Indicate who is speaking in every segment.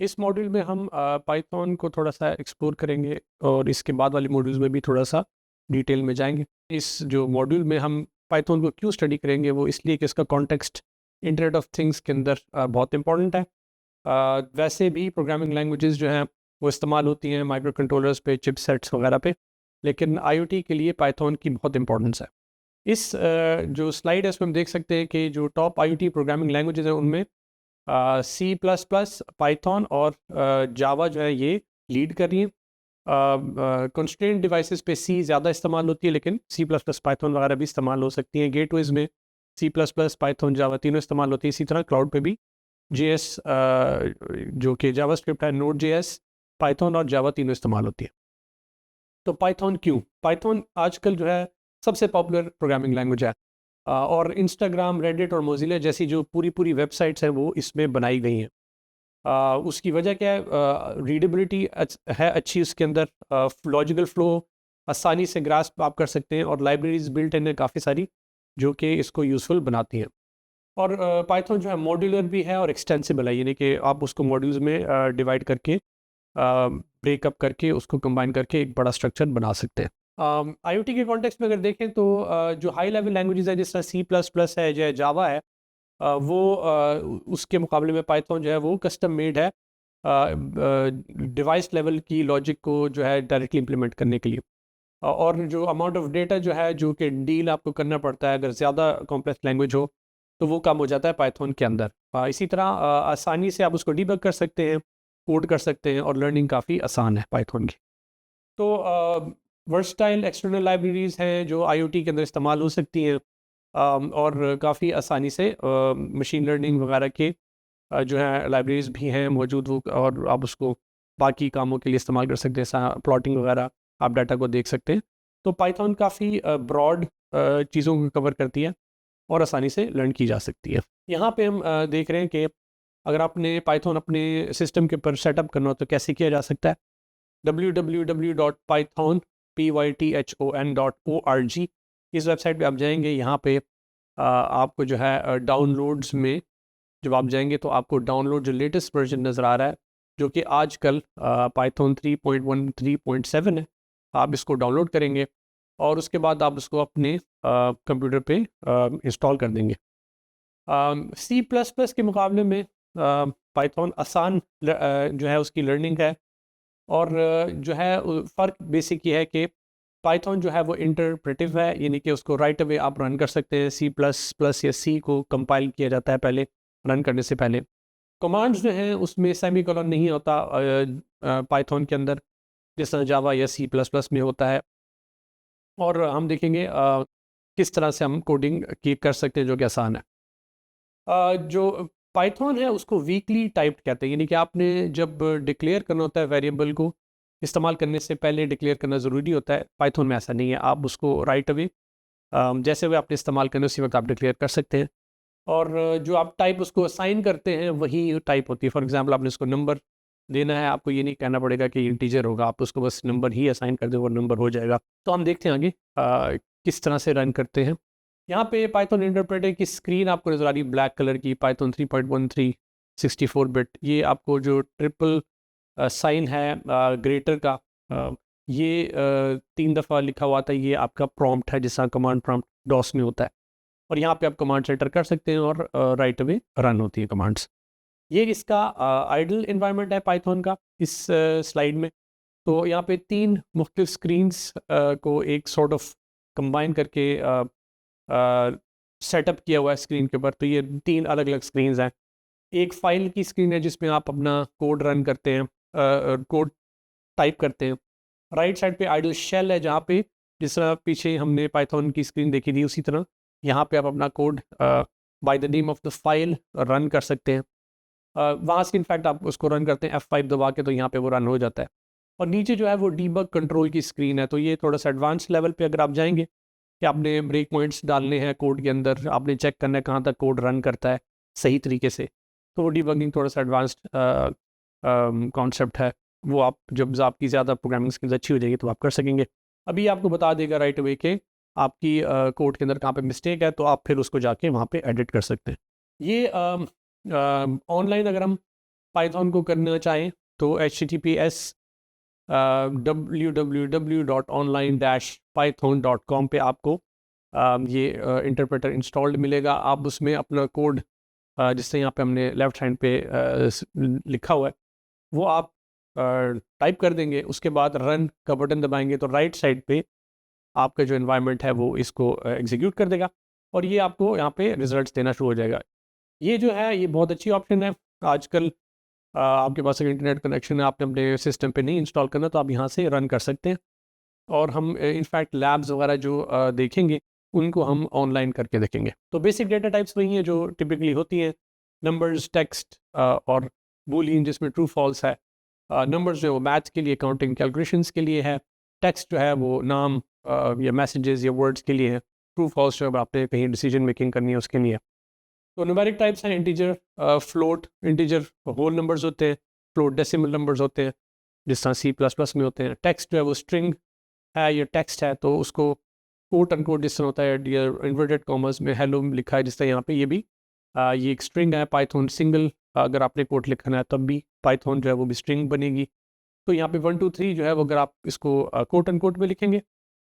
Speaker 1: इस मॉड्यूल में हम पाइथन को थोड़ा सा एक्सप्लोर करेंगे और इसके बाद वाले मॉड्यूल्स में भी थोड़ा सा डिटेल में जाएंगे। इस जो मॉड्यूल में हम पाइथन को क्यों स्टडी करेंगे वो इसलिए कि इसका कॉन्टेक्स्ट इंटरनेट ऑफ थिंग्स के अंदर बहुत इंपॉर्टेंट है। वैसे भी प्रोग्रामिंग लैंग्वेजेस जो हैं वो इस्तेमाल होती हैं माइक्रो कंट्रोलर्स पे, चिपसेट्स वगैरह पे, लेकिन आईओटी के लिए पाइथन की बहुत इंपॉर्टेंस है। इस जो स्लाइड है इसमें हम देख सकते हैं कि जो टॉप आईओटी प्रोग्रामिंग लैंग्वेजेस हैं उनमें सी प्लस प्लस, पाइथन और जावा जो है ये लीड कर रही हैं। कंस्ट्रेंट डिवाइसेस पे सी ज़्यादा इस्तेमाल होती है, लेकिन सी प्लस प्लस पाइथन वगैरह भी इस्तेमाल हो सकती हैं। गेटवेज में सी प्लस प्लस, पाइथन, जावा तीनों इस्तेमाल होती है। इसी तरह क्लाउड पे भी JS जो कि जावास्क्रिप्ट है, नोड JS, पाइथन और जावा तीनों इस्तेमाल होती है। तो पाइथन क्यों? पाइथन आजकल जो है सबसे पॉपुलर प्रोग्रामिंग लैंग्वेज है और इंस्टाग्राम, रेडिट और मोजिला जैसी जो पूरी वेबसाइट्स हैं वो इसमें बनाई गई हैं। उसकी वजह क्या है? रीडेबिलिटी है अच्छी उसके अंदर, लॉजिकल फ्लो आसानी से ग्रास्प आप कर सकते हैं और लाइब्रेरीज बिल्ट इन है काफ़ी सारी जो कि इसको यूज़फुल बनाती हैं। और पाइथन जो है मॉड्यूलर भी है और एक्सटेंसिबल है, यानी कि आप उसको मॉड्यूल्स में डिवाइड करके, ब्रेकअप करके, उसको कंबाइन करके एक बड़ा स्ट्रक्चर बना सकते हैं। आईओटी के कॉन्टेक्स्ट में अगर देखें तो जो हाई लेवल लैंग्वेजेस है जिस तरह सी प्लस प्लस है, जो जावा है, वो उसके मुकाबले में पाइथन जो है वो कस्टम मेड है डिवाइस लेवल की लॉजिक को जो है डायरेक्टली इम्प्लीमेंट करने के लिए। और जो अमाउंट ऑफ डेटा जो है जो कि डील आपको करना पड़ता है, अगर ज़्यादा कॉम्प्लेक्स लैंग्वेज हो तो वो कम हो जाता है पाइथन के अंदर। इसी तरह आसानी से आप उसको डीबग कर सकते हैं, कोड कर सकते हैं और लर्निंग काफ़ी आसान है पाइथन की। तो वर्सटाइल एक्सटर्नल लाइब्रेरीज़ हैं जो आईओटी के अंदर इस्तेमाल हो सकती हैं और काफ़ी आसानी से मशीन लर्निंग वगैरह के जो है लाइब्रेरीज़ भी हैं मौजूद, वो और आप उसको बाकी कामों के लिए इस्तेमाल कर सकते हैं, जैसा प्लॉटिंग वगैरह, आप डाटा को देख सकते हैं। तो पाइथन काफ़ी ब्रॉड चीज़ों को कवर करती है और आसानी से लर्न की जा सकती है। यहाँ पे हम देख रहे हैं कि अगर आपने पाइथन अपने सिस्टम के ऊपर सेटअप करना हो तो कैसे किया जा सकता है। www.python.org इस वेबसाइट पे आप जाएंगे। यहाँ पे आपको जो है डाउनलोड्स में जब आप जाएंगे तो आपको डाउनलोड जो लेटेस्ट वर्जन नज़र आ रहा है जो कि आजकल पाइथन 3.1 3.7 है, आप इसको डाउनलोड करेंगे और उसके बाद आप उसको अपने कंप्यूटर पे इंस्टॉल कर देंगे। सी प्लस प्लस के मुकाबले में पाइथन आसान जो है उसकी लर्निंग है और जो है फ़र्क बेसिक ये है कि पाइथन जो है वो इंटरप्रेटिव है, यानी कि उसको राइट अवे आप रन कर सकते हैं। सी प्लस प्लस या सी को कंपाइल किया जाता है पहले, रन करने से पहले। कमांड्स जो हैं उसमें सेमीकोलन नहीं होता पाइथन के अंदर, जिस तरह जावा या सी प्लस प्लस में होता है। और हम देखेंगे किस तरह से हम कोडिंग की कर सकते हैं जो कि आसान है। जो पाइथन है उसको वीकली टाइप्ड कहते हैं, यानी कि आपने जब डिक्लेयर करना होता है वेरिएबल को, इस्तेमाल करने से पहले डिक्लेयर करना ज़रूरी होता है। पाइथन में ऐसा नहीं है, आप उसको राइट अवे जैसे भी आपने इस्तेमाल करना उसी वक्त आप डिक्लेयर कर सकते हैं। और जो आप टाइप उसको असाइन करते हैं वही टाइप होती है। फॉर एग्जांपल आपने उसको नंबर देना है, आपको ये नहीं कहना पड़ेगा कि इंटीजर होगा, आप उसको बस नंबर ही असाइन कर दें, वो नंबर हो जाएगा। तो हम देखते हैं आगे किस तरह से रन करते हैं। यहाँ पे पाइथन इंटरप्रेटर की स्क्रीन आपको नज़र आ रही है ब्लैक कलर की, पाइथन 3.13 64 बिट। ये आपको जो ट्रिपल साइन है ग्रेटर का, ये 3 दफ़ा लिखा हुआ था, ये आपका प्रॉम्प्ट है जैसा कमांड प्रॉम्प्ट डॉस में होता है। और यहाँ पे आप कमांड एंटर कर सकते हैं और राइट अवे रन होती है कमांड्स। ये इसका आइडल इन्वायरमेंट है पाइथन का इस स्लाइड में। तो यहाँ पे 3 मुख्तलिफ स्क्रीन्स को एक सॉर्ट ऑफ कंबाइन करके सेटअप किया हुआ है स्क्रीन के ऊपर। तो ये 3 अलग अलग स्क्रीन्स हैं। एक फाइल की स्क्रीन है जिसमें आप अपना कोड रन करते हैं, कोड टाइप करते हैं। राइट साइड पे आइडल शेल है जहाँ पे जिस तरह पीछे हमने पाइथन की स्क्रीन देखी थी उसी तरह यहाँ पे आप अपना code by the name of the file run कर सकते हैं। वहाँ से इनफैक्ट आप उसको रन करते हैं F5 दबा के, तो यहाँ पे वो रन हो जाता है। और नीचे जो है वो डीबग कंट्रोल की स्क्रीन है। तो ये थोड़ा सा एडवांस लेवल पे अगर आप जाएंगे कि आपने ब्रेक पॉइंट्स डालने हैं कोड के अंदर, आपने चेक करना है कहाँ तक कोड रन करता है सही तरीके से, तो वो डीबगिंग थोड़ा सा एडवांस्ड कॉन्सेप्ट है। वो आप जब आपकी ज़्यादा प्रोग्रामिंग स्किल्स अच्छी हो जाएगी तो आप कर सकेंगे। अभी आपको बता देगा राइट अवे के आपकी कोड के अंदर कहाँ पे मिस्टेक है, तो आप फिर उसको जाके वहाँ पे एडिट कर सकते हैं। ये ऑनलाइन अगर हम पाइथन को करना चाहें तो https www.online-python.com पे आपको ये इंटरप्रेटर इंस्टॉल्ड मिलेगा। आप उसमें अपना कोड जिससे यहाँ पे हमने लेफ्ट हैंड पे लिखा हुआ है वो आप टाइप कर देंगे। उसके बाद रन का बटन दबाएंगे तो राइट साइड पे आपका जो एनवायरनमेंट है वो इसको एग्जीक्यूट कर देगा और ये आपको यहाँ पे रिजल्ट्स देना शुरू हो जाएगा। ये जो है ये बहुत अच्छी ऑप्शन है। आजकल आपके पास अगर इंटरनेट कनेक्शन है, आपने अपने सिस्टम पे नहीं इंस्टॉल करना तो आप यहाँ से रन कर सकते हैं। और हम इनफैक्ट लैब्स वगैरह जो देखेंगे उनको हम ऑनलाइन करके देखेंगे। तो बेसिक डेटा टाइप्स वही हैं जो टिपिकली होती हैं, नंबर्स, टेक्स्ट और बूलियन जिसमें ट्रू फॉल्स है। नंबर्स जो है वो मैथ्स के लिए, काउंटिंग कैलकुलेशंस के लिए है। टेक्स्ट जो है वो नाम या मैसेजेस या वर्ड्स के लिए है। ट्रू फॉल्स जो है आपने कहीं डिसीजन मेकिंग करनी है उसके लिए। तो न्यूमेरिक टाइप्स हैं integer, float. Integer whole numbers होते हैं, फ्लोट डेसिमल नंबर्स होते हैं जिस तरह C++ में होते हैं। टेक्स्ट जो है वो स्ट्रिंग है या टेक्स्ट है तो उसको कोट अनकोट जिस तरह होता है डियर इन्वर्टेड कॉमर्स में हेलो लिखा है जिस तरह यहाँ पे ये भी ये एक स्ट्रिंग है। पाइथन सिंगल अगर आपने कोट लिखना है तब भी पाइथन जो है वो भी स्ट्रिंग बनेगी। तो यहाँ पे 1 2 3 जो है वो अगर आप इसको कोट अनकोट में लिखेंगे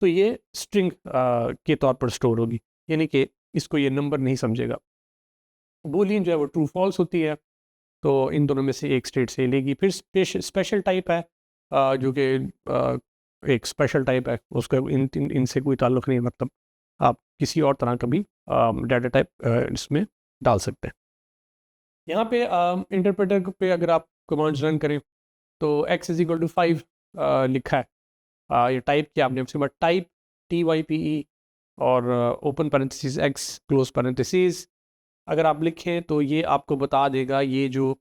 Speaker 1: तो ये स्ट्रिंग के तौर पर स्टोर होगी, यानी कि इसको ये नंबर नहीं समझेगा। बूलियन जो है वो ट्रू फॉल्स होती है, तो इन दोनों में से एक स्टेट से लेगी। फिर स्पेशल टाइप है जो कि एक स्पेशल टाइप है, उसका इनसे कोई ताल्लुक नहीं है, मतलब आप किसी और तरह का भी डाटा टाइप इसमें डाल सकते हैं। यहाँ पे इंटरप्रेटर पे अगर आप कमांड्स रन करें तो x इज इक्वल टू 5 लिखा है, ये टाइप किया आपने, उसके बाद टाइप TYPE और open parenthesis x close parenthesis अगर आप लिखें तो ये आपको बता देगा ये जो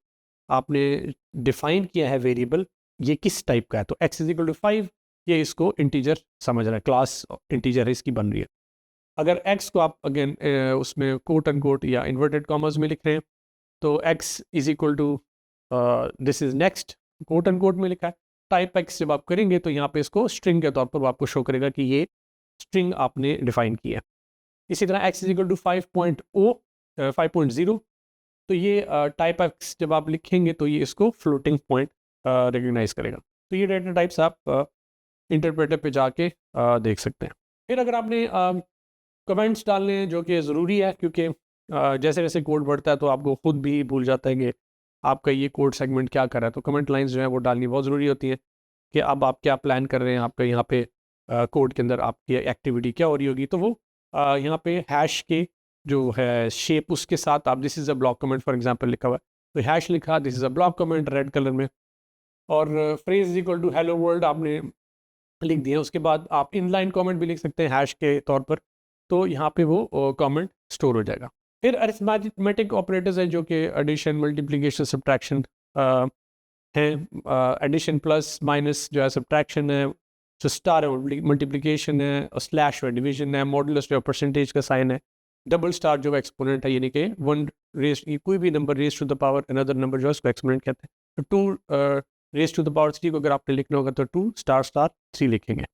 Speaker 1: आपने डिफाइन किया है वेरिएबल ये किस टाइप का है। तो x इज इक्वल टू 5 ये इसको इंटीजर समझ रहा है, क्लास इंटीजर है इसकी बन रही है। अगर x को आप अगेन उसमें कोट एंड कोट या इन्वर्टेड कॉमर्स में लिख रहे हैं तो x is equal to this is next quote and quote में लिखा है। टाइप x जब आप करेंगे तो यहाँ पे इसको स्ट्रिंग के तौर पर वो आपको शो करेगा कि ये स्ट्रिंग आपने डिफाइन की है। इसी तरह x इज इक्वल टू 5.0 तो ये टाइप x जब आप लिखेंगे तो ये इसको फ्लोटिंग पॉइंट रिकग्नाइज करेगा। तो ये डेटा टाइप्स आप इंटरप्रेटर पे जाके देख सकते हैं। फिर अगर आपने कमेंट्स डालने हैं जो कि ज़रूरी है, क्योंकि जैसे जैसे कोड बढ़ता है तो आपको खुद भी भूल जाता है कि आपका ये कोड सेगमेंट क्या कर रहा है। तो कमेंट लाइंस जो है वो डालनी बहुत ज़रूरी होती है कि अब आप क्या प्लान कर रहे हैं, आपका यहाँ पे कोड के अंदर आपकी एक्टिविटी क्या हो रही होगी। तो वो यहाँ पे हैश के जो है शेप उसके साथ आप this is a block comment for example लिखा हुआ है तो हैश लिखा this is a block comment red colour में, और phrase equal to hello world आपने लिख दिया। उसके बाद आप इनलाइन कमेंट भी लिख सकते हैं हैश के तौर पर, तो यहाँ पे वो कमेंट स्टोर हो जाएगा। फिर अरिथमेटिक ऑपरेटर्स हैं जो कि एडिशन, मल्टीप्लिकेशन, सब्ट्रैक्शन है। एडिशन प्लस माइनस जो है सब्ट्रैक्शन है, जो स्टार है मल्टीप्लिकेशन है, स्लैश है डिवीजन है, मॉडुलस जो परसेंटेज का साइन है, डबल स्टार जो एक्सपोनेंट है यानी कि वन रेस कोई भी number raise to the power another number जो है उसको एक्सपोनेंट कहते हैं। तो 2 रेस टू द पावर 3 को अगर आपने लिखना होगा तो 2 स्टार स्टार 3 लिखेंगे।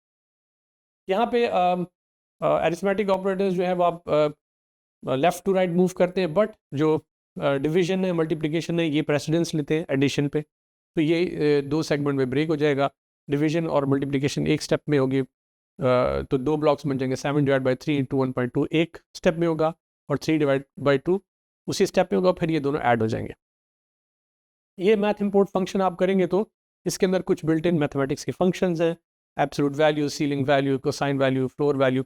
Speaker 1: यहाँ पे अरिथमेटिक ऑपरेटर्स जो है वो आप लेफ़्ट टू राइट मूव करते हैं, बट जो डिवीजन है मल्टीप्लिकेशन है ये प्रेसिडेंस लेते हैं एडिशन पे, तो ये 2 सेगमेंट में ब्रेक हो जाएगा। डिवीजन और मल्टीप्लिकेशन एक स्टेप में होगी, तो 2 ब्लॉक्स बन जाएंगे। 7 डिवाइड बाई 3 इंटू 1.2 एक स्टेप में होगा और 3 डिवाइड बाई 2 उसी स्टेप में होगा, फिर ये दोनों ऐड हो जाएंगे। ये मैथ इंपोर्ट फंक्शन आप करेंगे तो इसके अंदर कुछ बिल्ट इन मैथमेटिक्स के फंक्शंस हैं, absolute value, ceiling value, cosine value, floor value.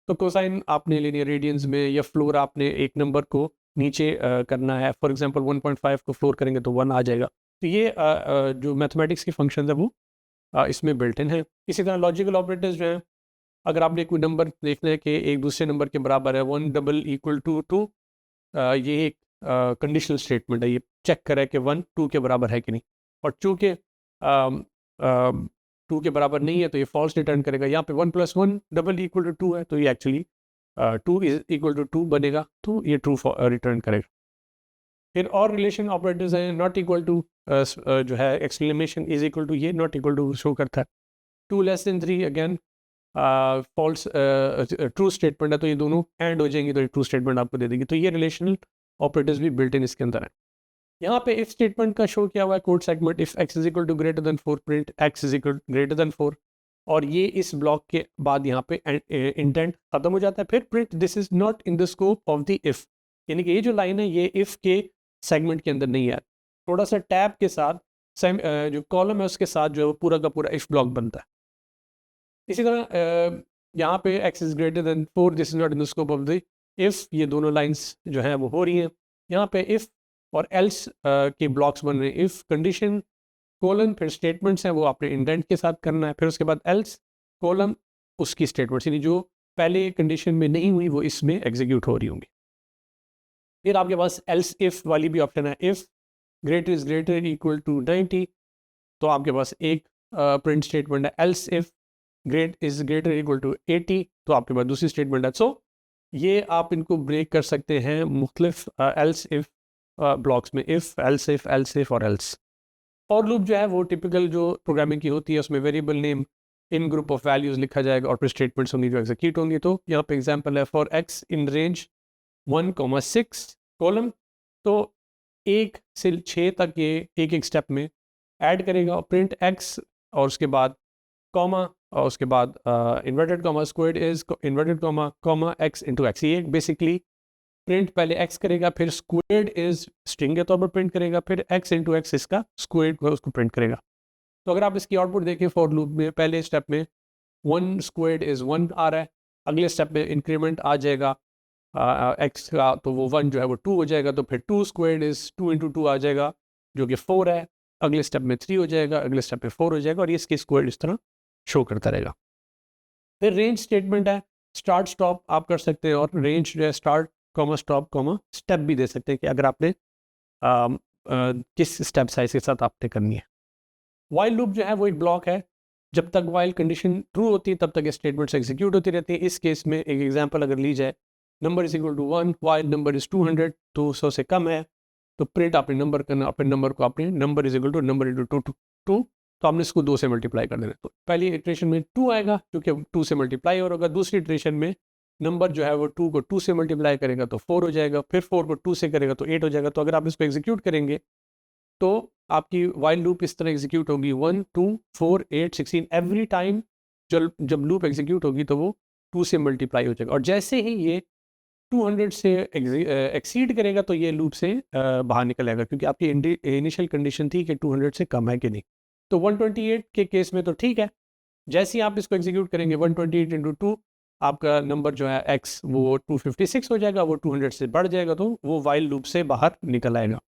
Speaker 1: तो कोसाइन आपने लेनी है रेडियंस में, या फ्लोर आपने एक नंबर को नीचे करना है, फॉर एग्जांपल 1.5 को फ्लोर करेंगे तो 1 आ जाएगा। तो ये जो मैथमेटिक्स के फंक्शंस है वो इसमें बिल्ट इन है। इसी तरह लॉजिकल ऑपरेटर्स जो हैं, अगर आपने कोई नंबर देखना है कि एक दूसरे नंबर के बराबर है, 1 डबल इक्वल टू 2, ये एक कंडीशनल स्टेटमेंट है, ये चेक करे कि 1 2 के बराबर है कि नहीं, और चूँकि 2 के बराबर नहीं है तो ये फॉल्स रिटर्न करेगा। यहाँ पे 1 + 1 डबल इक्वल टू 2 है तो ये एक्चुअली 2 इज इक्वल टू 2 बनेगा, तो ये ट्रू रिटर्न करेगा। फिर और रिलेशन ऑपरेटर्स हैं, नॉट इक्वल टू जो है एक्सक्लेमेशन इज इक्वल टू, ये नॉट इक्वल टू शो करता है। 2 less than 3 again false true statement है, तो ये दोनों एंड हो जाएंगी तो ये ट्रू स्टेटमेंट आपको दे देगी। तो ये रिलेशनल ऑपरेटर्स भी बिल्ट इन इसके अंदर है। यहाँ पे इफ स्टेटमेंट का शो किया हुआ है code segment if x is equal to greater than 4 print x is equal greater than 4, और ये इस ब्लॉक के बाद यहाँ पे इंटेंट खत्म हो जाता है। फिर print this is not in the scope of the if, यानी कि ये जो लाइन है ये इफ के सेगमेंट के अंदर नहीं है। थोड़ा सा टैब के साथ जो कॉलम है उसके साथ जो है वो पूरा का पूरा इफ ब्लॉक बनता है। इसी तरह यहाँ पे x is greater than 4 this is not in the scope of the if, ये दोनों लाइंस जो है वो हो रही हैं। यहाँ पे इफ और एल्स के ब्लॉक्स बन रहे हैं। इफ कंडीशन कोलन फिर स्टेटमेंट्स हैं वो आपने इंडेंट के साथ करना है, फिर उसके बाद एल्स कोलन उसकी स्टेटमेंट्स, यानी जो पहले कंडीशन में नहीं हुई वो इसमें एग्जीक्यूट हो रही होंगी। फिर आपके पास एल्स इफ वाली भी ऑप्शन है, if greater is greater equal to 90, तो आपके पास एक प्रिंट स्टेटमेंट है। Else if great is greater equal to 80, तो आपके पास दूसरी स्टेटमेंट है। सो ये आप इनको ब्रेक कर सकते हैं मुख्तलिफ एल्स इफ ब्लॉक्स में, इफ एल्स इफ और एल्स। और लूप जो है वो टिपिकल जो प्रोग्रामिंग की होती है उसमें variable name in group of values लिखा जाएगा और फिर स्टेटमेंट्स होंगी जो एग्जीक्यूट होंगी। तो यहाँ पे एग्जांपल है for x in range 1,6 column, तो 1 से 6 तक ये एक एक स्टेप में ऐड करेगा, और प्रिंट x और उसके बाद कॉमा और उसके बाद inverted comma squared is inverted comma comma x into x. ये बेसिकली प्रिंट पहले x करेगा, फिर स्क्वायर्ड इज स्ट्रिंग के तौर पर प्रिंट करेगा, फिर x इंटू एक्स इसका स्क्वायर्ड उसको प्रिंट करेगा। तो अगर आप इसकी आउटपुट देखें फॉर लूप में, पहले स्टेप में 1 स्क्वायर्ड इज 1 आ रहा है, अगले स्टेप में इंक्रीमेंट आ जाएगा x का, तो वो 1 जो है वो 2 हो जाएगा, तो फिर 2 स्क्वायर्ड इज 2 इंटू 2 आ जाएगा जो कि 4 है, अगले स्टेप में 3 हो जाएगा, अगले स्टेप में 4 हो जाएगा, और ये इसकी स्क्वायर्ड इस तरह शो करता रहेगा। फिर रेंज स्टेटमेंट है, स्टार्ट स्टॉप आप कर सकते हैं, और रेंज जो है start comma stop comma step भी दे सकते हैं कि अगर आपने किस स्टेप साइज के साथ आपने करनी है। वाइल लूप जो है वो एक ब्लॉक है, जब तक वाइल कंडीशन ट्रू होती है तब तक स्टेटमेंट्स एग्जीक्यूट होती रहती है। इस केस में एक एग्जांपल अगर ली जाए, number is equal to 1 while number is 200, 200 से कम है, तो प्रिंट आपने नंबर करना, अपने नंबर को आपने number is equal to number into 2, तो आपने इसको 2 से मल्टीप्लाई कर देना। तो पहली इटरेशन में 2 आएगा क्योंकि 2 से मल्टीप्लाई हो होगा, दूसरी इटरेशन में नंबर जो है वो 2 को 2 से मल्टीप्लाई करेगा तो 4 हो जाएगा, फिर 4 को 2 से करेगा तो 8 हो जाएगा। तो अगर आप इसको एग्जीक्यूट करेंगे तो आपकी वाइल लूप इस तरह एग्जीक्यूट होगी 1 2 4 8 16 एवरी टाइम। जब लूप एग्जीक्यूट होगी तो वो 2 से मल्टीप्लाई हो जाएगा, और जैसे ही ये 200 से एक्सीड करेगा तो ये लूप से बाहर निकल आएगा, क्योंकि आपकी इनिशियल कंडीशन थी कि 200 से कम है कि नहीं। तो 128 के केस में तो ठीक है, जैसे ही आप इसको एग्जीक्यूट करेंगे 128 इंटू 2, आपका नंबर जो है x वो 256 हो जाएगा, वो 200 से बढ़ जाएगा, तो वो वाइल लूप से बाहर निकल आएगा।